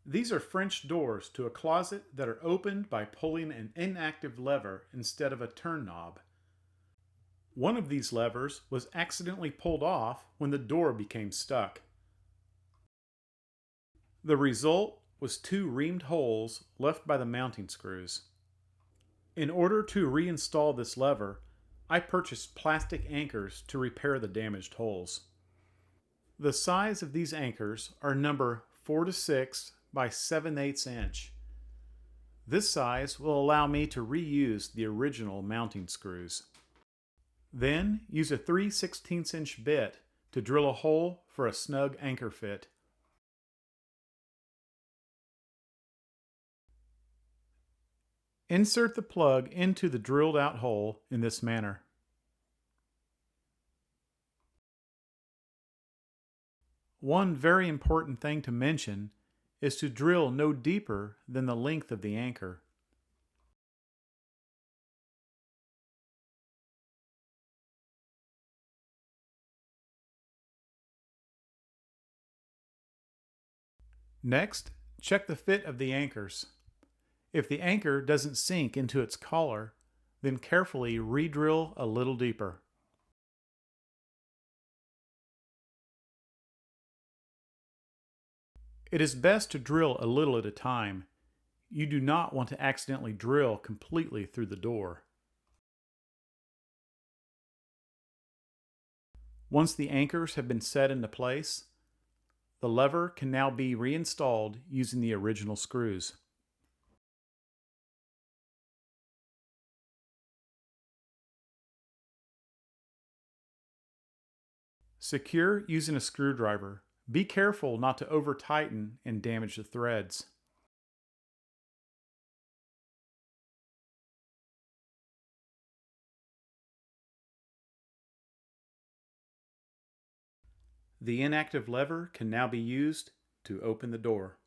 These are French doors to a closet that are opened by pulling an inactive lever instead of a turn knob. One of these levers was accidentally pulled off when the door became stuck. The result was two reamed holes left by the mounting screws. In order to reinstall this lever, I purchased plastic anchors to repair the damaged holes. The size of these anchors are number 4 to 6 by 7/8 inch. This size will allow me to reuse the original mounting screws. Then use a 3/16 inch bit to drill a hole for a snug anchor fit. Insert the plug into the drilled out hole in this manner. One very important thing to mention is to drill no deeper than the length of the anchor. Next, check the fit of the anchors. If the anchor doesn't sink into its collar, then carefully re-drill a little deeper. It is best to drill a little at a time. You do not want to accidentally drill completely through the door. Once the anchors have been set into place, the lever can now be reinstalled using the original screws. Secure using a screwdriver. Be careful not to over-tighten and damage the threads. The inactive lever can now be used to open the door.